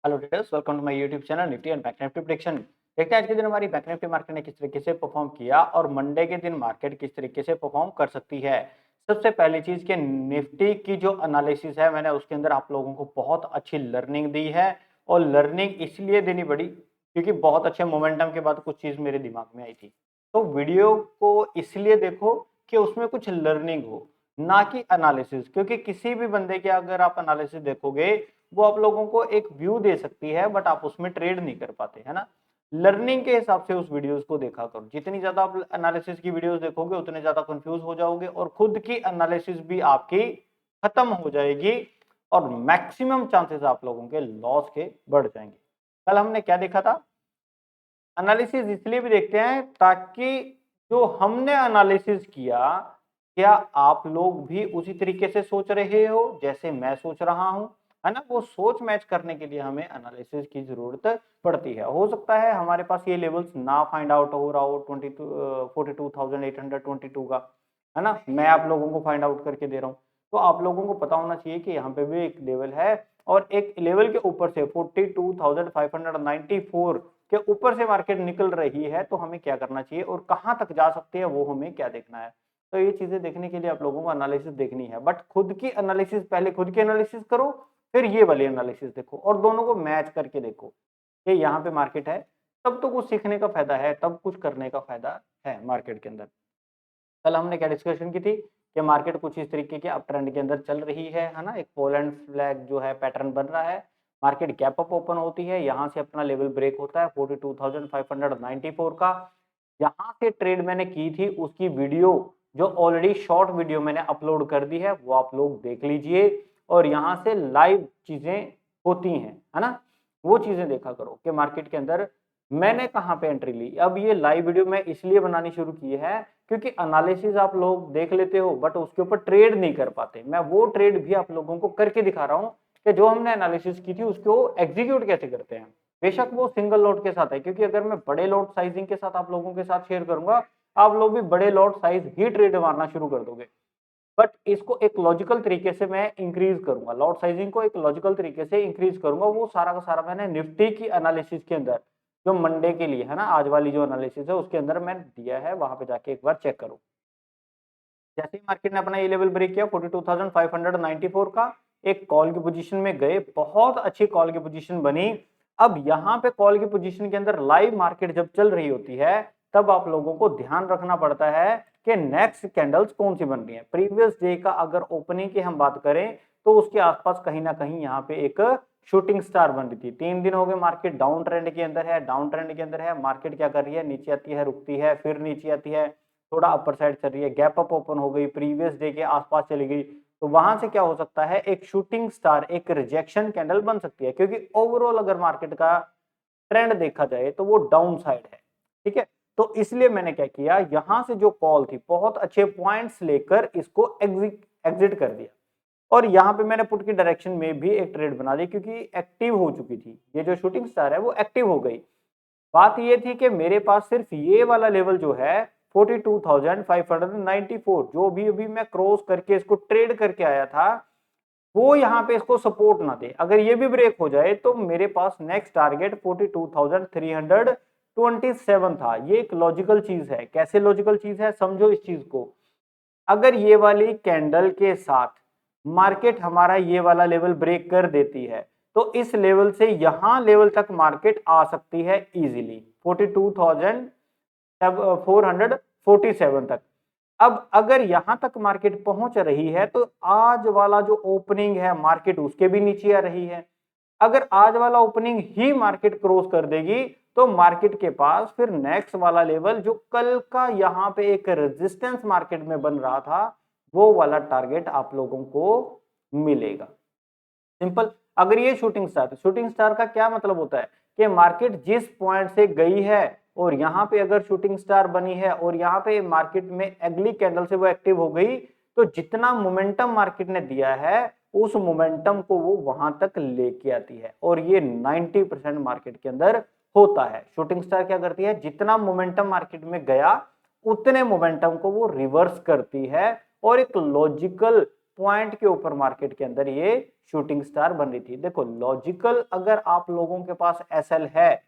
Hello traders, welcome to my YouTube channel Nifty and Bank Nifty prediction. देखते हैं आज के दिन हमारी बैंक निफ्टी मार्केट ने किस तरीके से परफॉर्म किया और मंडे के दिन मार्केट किस तरीके से परफॉर्म कर सकती है। सबसे पहली चीज के निफ्टी की जो एनालिसिस है, मैंने उसके अंदर आप लोगों को बहुत अच्छी लर्निंग दी है और लर्निंग इसलिए देनी पड़ी क्योंकि बहुत अच्छे मोमेंटम के बाद कुछ चीज मेरे दिमाग में आई थी। तो वीडियो को इसलिए देखो कि उसमें कुछ लर्निंग हो, ना कि एनालिसिस, क्योंकि किसी भी बंदे के अगर आप एनालिसिस देखोगे वो आप लोगों को एक व्यू दे सकती है बट आप उसमें ट्रेड नहीं कर पाते, है ना। लर्निंग के हिसाब से उस वीडियोस को देखा करो। जितनी ज्यादा आप एनालिसिस की वीडियोस देखोगे उतने ज्यादा कंफ्यूज हो जाओगे और खुद की एनालिसिस भी आपकी खत्म हो जाएगी और मैक्सिमम चांसेस आप लोगों के लॉस के बढ़ जाएंगे। कल हमने क्या देखा था? एनालिसिस इसलिए भी देखते हैं ताकि जो हमने एनालिसिस किया, क्या आप लोग भी उसी तरीके से सोच रहे हो जैसे मैं सोच रहा हूं, है ना। वो सोच मैच करने के लिए हमें एनालिसिस की जरूरत पड़ती है। हो सकता है हमारे पास ये लेवल्स ना फाइंड आउट हो रहा हो 42,822 का, है ना। मैं आप लोगों को फाइंड आउट करके दे रहा हूँ, तो आप लोगों को पता होना चाहिए कि यहाँ पे भी एक लेवल है और एक लेवल के ऊपर से 42,594 के ऊपर से मार्केट निकल रही है, तो हमें क्या करना चाहिए और कहां तक जा सकते हैं वो हमें क्या देखना है। तो ये चीजें देखने के लिए आप लोगों को एनालिसिस देखनी है, बट खुद की एनालिसिस, पहले खुद की एनालिसिस करो फिर ये वाली एनालिसिस देखो और दोनों को मैच करके देखो कि यहाँ पे मार्केट है, तब तो कुछ सीखने का फायदा है, तब कुछ करने का फायदा है मार्केट के अंदर। कल हमने क्या डिस्कशन की थी कि मार्केट कुछ इस तरीके के अप ट्रेंड के अंदर चल रही है ना। एक पोलैंड फ्लैग जो है पैटर्न बन रहा है, मार्केट गैप अप ओपन होती है, यहाँ से अपना लेवल ब्रेक होता है 42,594 का। यहाँ से ट्रेड मैंने की थी, उसकी वीडियो जो ऑलरेडी शॉर्ट वीडियो मैंने अपलोड कर दी है वो आप लोग देख लीजिए और यहाँ से लाइव चीजें होती हैं, है ना। वो चीजें देखा करो कि मार्केट के अंदर मैंने कहाँ पे एंट्री ली। अब ये लाइव वीडियो मैं इसलिए बनानी शुरू की है क्योंकि एनालिसिस आप लोग देख लेते हो बट उसके ऊपर ट्रेड नहीं कर पाते। मैं वो ट्रेड भी आप लोगों को करके दिखा रहा हूँ कि जो हमने एनालिसिस की थी उसको एग्जीक्यूट कैसे करते हैं। बेशक वो सिंगल लॉट के साथ है, क्योंकि अगर मैं बड़े लॉट साइजिंग के साथ आप लोगों के साथ शेयर करूंगा, आप लोग भी बड़े लॉट साइज ही ट्रेड मारना शुरू कर दोगे। बट इसको एक लॉजिकल तरीके से मैं इंक्रीज करूंगा, लॉट साइजिंग को एक लॉजिकल तरीके से इंक्रीज करूंगा। वो सारा का सारा मैंने निफ्टी की एनालिसिस के अंदर जो मंडे के लिए है ना, आज वाली जो एनालिसिस है उसके अंदर मैंने दिया है, वहां पे जाके एक बार चेक करो। जैसे ही मार्केट ने अपना ये लेवल ब्रेक किया 42,594 का, एक कॉल की पोजीशन में गए, बहुत अच्छी कॉल की पोजीशन बनी। अब यहाँ पे कॉल की पोजीशन के अंदर लाइव मार्केट जब चल रही होती है तब आप लोगों को ध्यान रखना पड़ता है कि नेक्स्ट कैंडल्स कौन सी बन रही है। प्रीवियस डे का अगर ओपनिंग की हम बात करें तो उसके आसपास कहीं ना कहीं यहाँ पे एक शूटिंग स्टार बन रही थी। 3 दिन हो गए मार्केट डाउन ट्रेंड के अंदर है, डाउन ट्रेंड के अंदर है। मार्केट क्या कर रही है? नीचे आती है, रुकती है, फिर नीचे आती है, थोड़ा अपर साइड चल रही है, गैप अप ओपन हो गई, प्रीवियस डे के आसपास चली गई। तो वहां से क्या हो सकता है? एक शूटिंग स्टार, एक रिजेक्शन कैंडल बन सकती है, क्योंकि ओवरऑल अगर मार्केट का ट्रेंड देखा जाए तो वो डाउन साइड है। ठीक है, तो इसलिए मैंने क्या किया, यहां से जो कॉल थी बहुत अच्छे पॉइंट्स लेकर इसको एग्जिट कर दिया और यहाँ पे मैंने पुट की डायरेक्शन में भी एक ट्रेड बना दी क्योंकि एक्टिव हो चुकी थी। ये जो शूटिंग स्टार है वो एक्टिव हो गई। बात ये थी कि मेरे पास सिर्फ ये वाला लेवल जो है 42,594 जो भी अभी मैं क्रॉस करके इसको ट्रेड करके आया था, वो यहाँ पे इसको सपोर्ट ना दे। अगर ये भी ब्रेक हो जाए तो मेरे पास नेक्स्ट टारगेट 42,327 था। ये एक लॉजिकल चीज है। कैसे लॉजिकल चीज है, समझो इस चीज को। अगर ये वाली कैंडल के साथ मार्केट हमारा ये वाला लेवल ब्रेक कर देती है तो इस लेवल से यहां लेवल तक मार्केट आ सकती है इजीली 42,447 तक। अब अगर यहां तक मार्केट पहुंच रही है तो आज वाला जो ओपनिंग है मार्केट उसके भी नीचे आ रही है। अगर आज वाला ओपनिंग ही मार्केट क्रॉस कर देगी तो मार्केट के पास फिर नेक्स्ट वाला लेवल जो कल का यहाँ पे एक रेजिस्टेंस मार्केट में बन रहा था वो वाला टारगेट आप लोगों को मिलेगा। सिंपल। अगर ये शूटिंग स्टार का क्या मतलब होता है कि मार्केट जिस पॉइंट से गई है और यहाँ पे अगर शूटिंग स्टार बनी है और यहाँ पे मार्केट में अगली कैंडल से वो एक्टिव हो गई तो जितना मोमेंटम मार्केट ने दिया है उस मोमेंटम को वो वहां तक लेके आती है और ये 90% मार्केट के अंदर होता है। शूटिंग स्टार क्या करती है? जितना मोमेंटम मार्केट में गया उतने मोमेंटम को वो रिवर्स करती है और एक लॉजिकल पॉइंट के ऊपर मार्केट के अंदर ये शूटिंग स्टार बन रही थी। देखो लॉजिकल अगर आप लोगों के पास एसएल है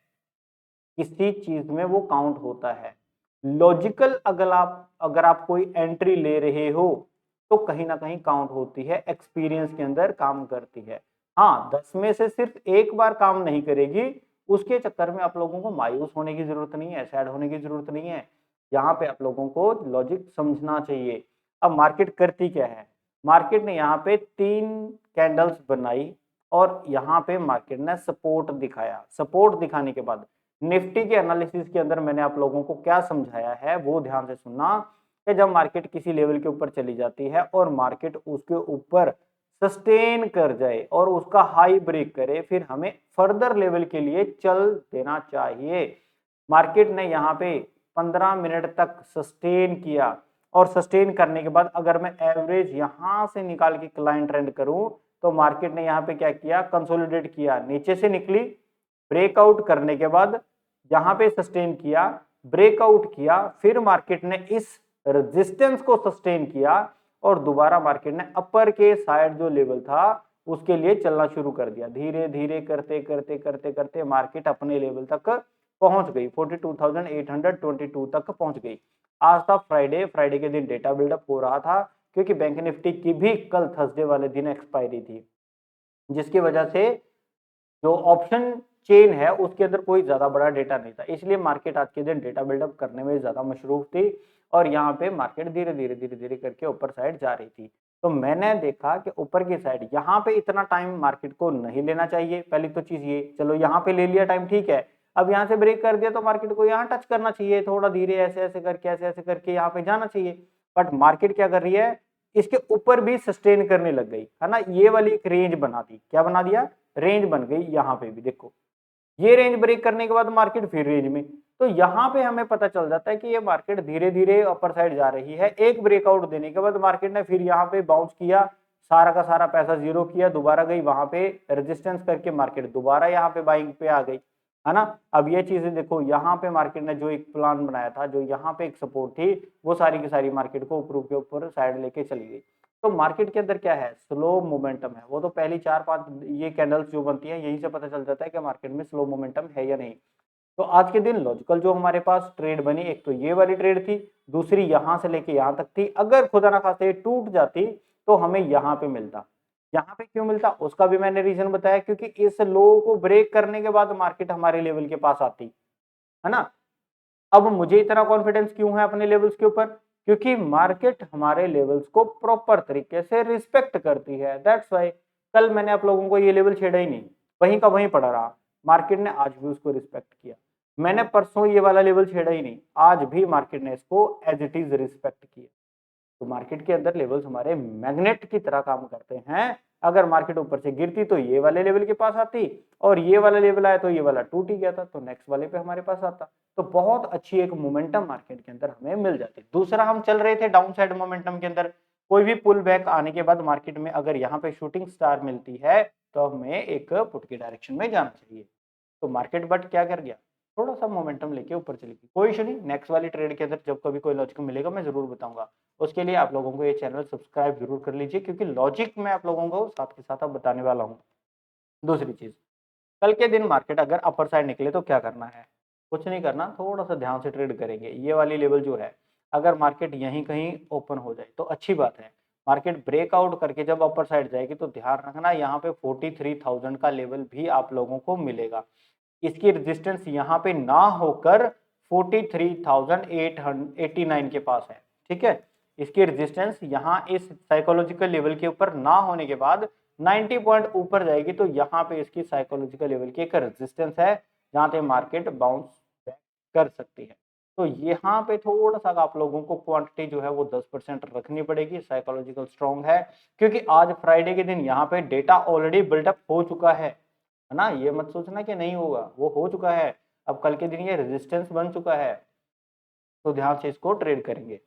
किसी चीज में वो काउंट होता है। लॉजिकल अगर आप कोई एंट्री ले रहे हो तो कहीं ना कहीं काउंट होती है, एक्सपीरियंस के अंदर काम करती है। हाँ 10 में से सिर्फ एक बार काम नहीं करेगी, उसके चक्कर में आप लोगों को मायूस होने की जरूरत नहीं है, सैड होने की जरूरत नहीं है। यहाँ पे आप लोगों को लॉजिक समझना चाहिए। अब मार्केट करती क्या है, मार्केट ने यहाँ पे 3 कैंडल्स बनाई और यहाँ पे मार्केट ने सपोर्ट दिखाया। सपोर्ट दिखाने के बाद निफ्टी के एनालिसिस के अंदर मैंने आप लोगों को क्या समझाया है वो ध्यान से सुनना, कि जब मार्केट किसी लेवल के ऊपर चली जाती है और मार्केट उसके ऊपर सस्टेन कर जाए और उसका हाई ब्रेक करे, फिर हमें फर्दर लेवल के लिए चल देना चाहिए। मार्केट ने यहाँ पे 15 मिनट तक सस्टेन किया और सस्टेन करने के बाद अगर मैं एवरेज यहां से निकाल के क्लाइंट ट्रेंड करूं तो मार्केट ने यहाँ पे क्या किया, कंसोलिडेट किया, नीचे से निकली, ब्रेकआउट करने के बाद यहां पे सस्टेन किया, ब्रेकआउट किया, फिर मार्केट ने इस रेजिस्टेंस को सस्टेन किया और दोबारा मार्केट ने अपर के साइड जो लेवल था उसके लिए चलना शुरू कर दिया। धीरे धीरे करते करते करते करते मार्केट अपने लेवल तक पहुंच गई, 42,822 तक पहुंच गई। आज था फ्राइडे, फ्राइडे के दिन डेटा बिल्डअप हो रहा था क्योंकि बैंक निफ्टी की भी कल थर्सडे वाले दिन एक्सपायरी थी, जिसकी वजह से जो ऑप्शन चेन है उसके अंदर कोई ज्यादा बड़ा डेटा नहीं था, इसलिए मार्केट आज के दिन डेटा बिल्डअप करने में ज्यादा मशरूफ थी और यहाँ पे मार्केट धीरे धीरे धीरे धीरे करके ऊपर साइड जा रही थी। तो मैंने देखा कि ऊपर की साइड यहाँ पे इतना टाइम मार्केट को नहीं लेना चाहिए, पहली तो चीज ये। चलो यहाँ पे ले लिया टाइम, ठीक है, अब यहाँ से ब्रेक कर दिया तो मार्केट को यहाँ टच करना चाहिए, थोड़ा धीरे ऐसे ऐसे करके यहाँ पे जाना चाहिए। बट मार्केट क्या कर रही है, इसके ऊपर भी सस्टेन करने लग गई है ना, ये वाली एक रेंज बना दी। क्या बना दिया, रेंज बन गई। यहाँ पे भी देखो ये रेंज ब्रेक करने के बाद मार्केट फिर रेंज में, तो यहाँ पे हमें पता चल जाता है कि ये मार्केट धीरे धीरे अपर साइड जा रही है। एक ब्रेकआउट देने के बाद मार्केट ने फिर यहाँ पे बाउंस किया, सारा का सारा पैसा जीरो किया, दोबारा गई वहां पे रेजिस्टेंस करके मार्केट दोबारा यहाँ पे बाइंग पे आ गई, है ना। अब ये चीजें देखो, यहाँ पे मार्केट ने जो एक प्लान बनाया था, जो यहाँ पे एक सपोर्ट थी, वो सारी की सारी मार्केट को ऊपर के ऊपर साइड लेके चली गई। तो मार्केट के अंदर क्या है, स्लो मोमेंटम है। वो तो पहली 4-5 ये कैंडल्स जो बनती है यहीं से पता चल जाता है कि मार्केट में स्लो मोमेंटम है या नहीं। तो आज के दिन लॉजिकल जो हमारे पास ट्रेड बनी, एक तो ये वाली ट्रेड थी, दूसरी यहां से लेके यहां तक थी। अगर खुदा ना खास्ते टूट जाती तो हमें यहाँ पे मिलता। यहाँ पे क्यों मिलता उसका भी मैंने रीजन बताया, क्योंकि इस लो को ब्रेक करने के बाद मार्केट हमारे लेवल के पास आती है ना। अब मुझे इतना कॉन्फिडेंस क्यों है अपने लेवल्स के ऊपर, क्योंकि मार्केट हमारे लेवल्स को प्रॉपर तरीके से रिस्पेक्ट करती है। दैट्स वाई कल मैंने आप लोगों को ये लेवल छेड़ा ही नहीं, वहीं का वहीं पड़ा रहा। मार्केट ने आज भी उसको रिस्पेक्ट किया। मैंने परसों ये वाला लेवल छेड़ा ही नहीं, आज भी मार्केट ने इसको एज इट इज रिस्पेक्ट किया। तो मार्केट के अंदर लेवल्स हमारे मैग्नेट की तरह काम करते हैं। अगर मार्केट ऊपर से गिरती तो ये वाले लेवल के पास आती, और ये वाला लेवल आया तो ये वाला टूट ही गया था, तो नेक्स्ट वाले पे हमारे पास आता। तो बहुत अच्छी एक मोमेंटम मार्केट के अंदर हमें मिल जाती। दूसरा, हम चल रहे थे डाउन साइड मोमेंटम के अंदर, कोई भी पुल बैक आने के बाद मार्केट में अगर यहाँ पे शूटिंग स्टार मिलती है तो हमें एक पुट की डायरेक्शन में जाना चाहिए। तो मार्केट बट क्या कर गया, थोड़ा सा मोमेंटम लेके ऊपर चली गई। कोई इशू नहीं, नेक्स्ट वाली ट्रेड के अंदर जब कभी कोई लॉजिक मिलेगा मैं जरूर बताऊंगा। उसके लिए आप लोगों को ये चैनल सब्सक्राइब जरूर कर लीजिए, क्योंकि लॉजिक मैं आप लोगों को साथ के साथ अब बताने वाला हूँ। दूसरी चीज, कल के दिन मार्केट अगर अपर साइड निकले तो क्या करना है, कुछ नहीं करना, थोड़ा सा ध्यान से ट्रेड करेंगे। ये वाली लेवल जो है, अगर मार्केट यहीं कहीं ओपन हो जाए तो अच्छी बात है। मार्केट ब्रेकआउट करके जब अपर साइड जाएगी तो ध्यान रखना यहाँ पे 43,000 का लेवल भी आप लोगों को मिलेगा। इसकी रेजिस्टेंस यहाँ पे ना होकर 43,889 के पास है, ठीक है। इसकी रेजिस्टेंस यहाँ इस साइकोलॉजिकल लेवल के ऊपर ना होने के बाद 90 पॉइंट ऊपर जाएगी, तो यहाँ पे इसकी साइकोलॉजिकल लेवल की एक रेजिस्टेंस है जहाँ पे मार्केट बाउंस बैक कर सकती है। तो यहाँ पे थोड़ा सा आप लोगों को क्वांटिटी जो है वो 10% रखनी पड़ेगी, साइकोलॉजिकल स्ट्रॉन्ग है, क्योंकि आज फ्राइडे के दिन यहाँ पे डेटा ऑलरेडी बिल्डअप हो चुका है ना। ये मत सोचना कि नहीं होगा, वो हो चुका है। अब कल के दिन ये रेजिस्टेंस बन चुका है, तो ध्यान से इसको ट्रेड करेंगे।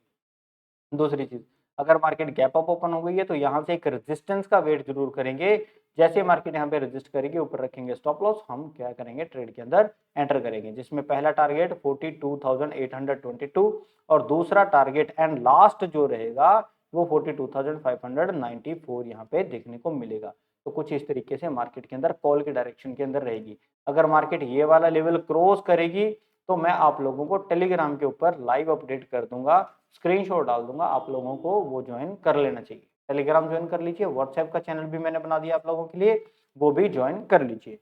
दूसरी चीज, अगर मार्केट गैप अप ओपन हो गई है तो यहाँ से एक रेजिस्टेंस का वेट जरूर करेंगे। जैसे मार्केट यहाँ पे रेजिस्ट करेगी, ऊपर रखेंगे स्टॉप लॉस, हम क्या करेंगे, ट्रेड के अंदर एंटर करेंगे, जिसमें पहला टारगेट 42,822 और दूसरा टारगेट एंड लास्ट जो रहेगा वो 42,594 यहाँ पे देखने को मिलेगा। तो कुछ इस तरीके से मार्केट के अंदर कॉल के डायरेक्शन के अंदर रहेगी। अगर मार्केट ये वाला लेवल क्रॉस करेगी तो मैं आप लोगों को टेलीग्राम के ऊपर लाइव अपडेट कर दूंगा, स्क्रीनशॉट डाल दूंगा, आप लोगों को वो ज्वाइन कर लेना चाहिए। टेलीग्राम ज्वाइन कर लीजिए, व्हाट्सएप का चैनल भी मैंने बना दिया आप लोगों के लिए, वो भी ज्वाइन कर लीजिए।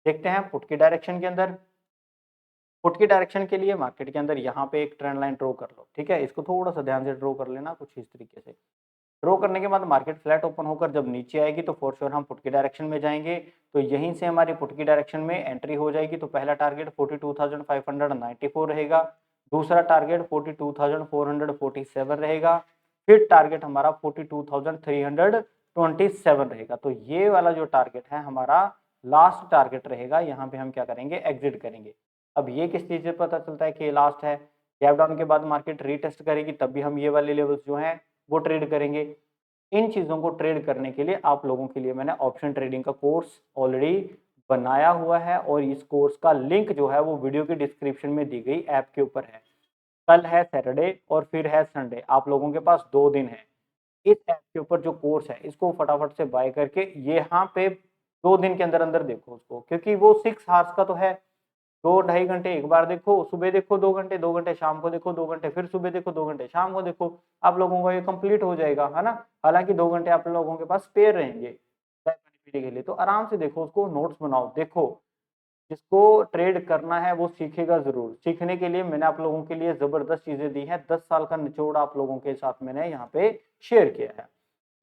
देखते हैं पुट की डायरेक्शन के अंदर। पुट की डायरेक्शन के लिए मार्केट के अंदर यहाँ पे एक ट्रेंड लाइन ड्रॉ कर लो, ठीक है। इसको थोड़ा सा ध्यान से ड्रॉ कर लेना, कुछ इस तरीके से ड्रॉ करने के बाद मार्केट फ्लैट ओपन होकर जब नीचे आएगी तो फॉर श्योर हम पुट की डायरेक्शन में जाएंगे। तो यहीं से हमारी पुट की डायरेक्शन में एंट्री हो जाएगी। तो पहला टारगेट 42,594 रहेगा, दूसरा टारगेट 42,447 रहेगा, फिर टारगेट हमारा 42,327 रहेगा। तो ये वाला जो टारगेट है हमारा लास्ट टारगेट रहेगा। यहाँ पे हम क्या करेंगे, एग्जिट करेंगे। अब ये किस चीज से पता चलता है कि ये लास्ट है? गैप डाउन के बाद मार्केट रीटेस्ट करेगी, तब भी हम ये वाले लेवल्स जो हैं वो ट्रेड करेंगे। इन चीजों को ट्रेड करने के लिए आप लोगों के लिए मैंने ऑप्शन ट्रेडिंग का कोर्स ऑलरेडी बनाया हुआ है और इस कोर्स का लिंक जो है वो वीडियो के डिस्क्रिप्शन में दी गई ऐप के ऊपर है। कल है सैटरडे और फिर है संडे, आप लोगों के पास 2 दिन है। इस ऐप के ऊपर जो कोर्स है इसको फटाफट से बाय करके यहाँ पे 2 दिन के अंदर अंदर देखो उसको, क्योंकि वो 6 आवर्स का तो है। 2-2.5 घंटे एक बार देखो, सुबह देखो 2 घंटे, 2 घंटे शाम को देखो 2 घंटे, फिर सुबह देखो 2 घंटे शाम को देखो, आप लोगों को ये कंप्लीट हो जाएगा, है ना। हालांकि 2 घंटे आप लोगों के पास स्पेयर रहेंगे चाय पानी पीने के लिए, तो आराम से देखो उसको, नोट्स बनाओ। देखो जिसको ट्रेड करना है वो सीखेगा जरूर। सीखने के लिए मैंने आप लोगों के लिए जबरदस्त चीजें दी हैं, 10 साल का निचोड़ आप लोगों के साथ मैंने यहाँ पे शेयर किया है।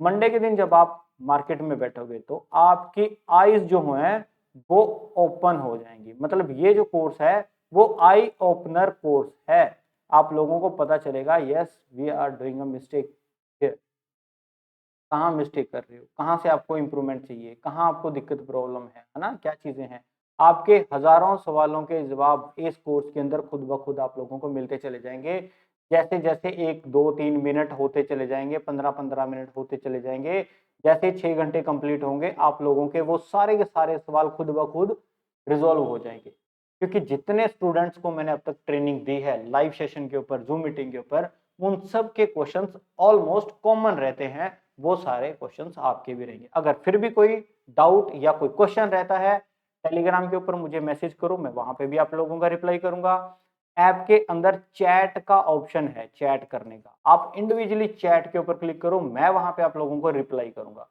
मंडे के दिन जब आप मार्केट में बैठोगे तो आपकी आईज जो है वो ओपन हो जाएंगी। मतलब ये जो कोर्स है वो आई ओपनर कोर्स है। आप लोगों को पता चलेगा yes we are doing a mistake, कहाँ मिस्टेक कर रहे हो, कहाँ से आपको इंप्रूवमेंट चाहिए, कहाँ आपको दिक्कत प्रॉब्लम है ना, क्या चीजें हैं। आपके हजारों सवालों के जवाब इस कोर्स के अंदर खुद ब खुद आप लोगों को मिलते चले जाएंगे। जैसे जैसे 1-2-3 मिनट होते चले जाएंगे, 15-15 मिनट होते चले जाएंगे, जैसे 6 घंटे कंप्लीट होंगे आप लोगों के वो सारे के सारे सवाल खुद ब खुद रिजॉल्व हो जाएंगे। क्योंकि जितने स्टूडेंट्स को मैंने अब तक ट्रेनिंग दी है लाइव सेशन के ऊपर, जूम मीटिंग के ऊपर, उन सब के क्वेश्चंस ऑलमोस्ट कॉमन रहते हैं। वो सारे क्वेश्चंस आपके भी रहेंगे। अगर फिर भी कोई डाउट या कोई क्वेश्चन रहता है, टेलीग्राम के ऊपर मुझे मैसेज करो, मैं वहां पे भी आप लोगों का रिप्लाई करूंगा। ऐप के अंदर चैट का ऑप्शन है, चैट करने का, आप इंडिविजुअली चैट के ऊपर क्लिक करो, मैं वहां पे आप लोगों को रिप्लाई करूंगा।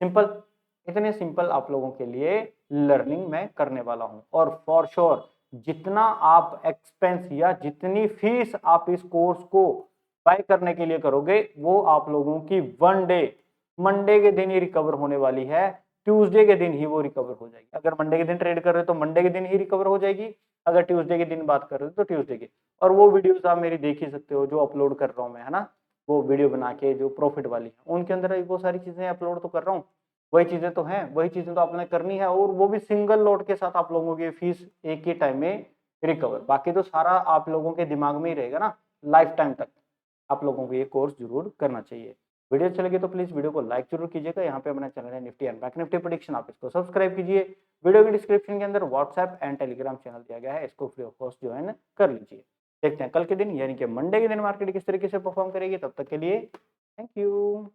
सिंपल, इतने सिंपल आप लोगों के लिए लर्निंग मैं करने वाला हूं। और फॉर श्योर जितना आप एक्सपेंस या जितनी फीस आप इस कोर्स को बाय करने के लिए करोगे वो आप लोगों की वन डे, मंडे के दिन ही रिकवर होने वाली है। ट्यूसडे के दिन ही वो रिकवर हो जाएगी। अगर मंडे के दिन ट्रेड कर रहे हो तो मंडे के दिन ही रिकवर हो जाएगी, अगर ट्यूसडे के दिन बात कर रहे हो तो ट्यूसडे के। और वो वीडियोस आप मेरी देख ही सकते हो जो अपलोड कर रहा हूँ मैं, है ना। वो वीडियो बना के जो प्रॉफिट वाली है उनके अंदर वो सारी चीजें अपलोड तो कर रहा हूँ। वही चीजें तो हैं, वही चीजें तो आपने करनी है, और वो भी सिंगल लोड के साथ आप लोगों की फीस एक ही टाइम में रिकवर। बाकी तो सारा आप लोगों के दिमाग में ही रहेगा ना, लाइफ टाइम तक आप लोगों को ये कोर्स जरूर करना चाहिए। वीडियो अच्छी लगी तो प्लीज वीडियो को लाइक जरूर कीजिएगा। यहाँ पे अपना चैनल है Nifty and Bank Nifty prediction, आप इसको सब्सक्राइब कीजिए। वीडियो के डिस्क्रिप्शन के अंदर व्हाट्सएप एंड टेलीग्राम चैनल दिया गया है, इसको फ्री ऑफ कॉस्ट ज्वाइन कर लीजिए। देखते हैं कल के दिन यानी कि मंडे के दिन मार्केट किस तरीके से परफॉर्म करेगी। तब तक के लिए थैंक यू।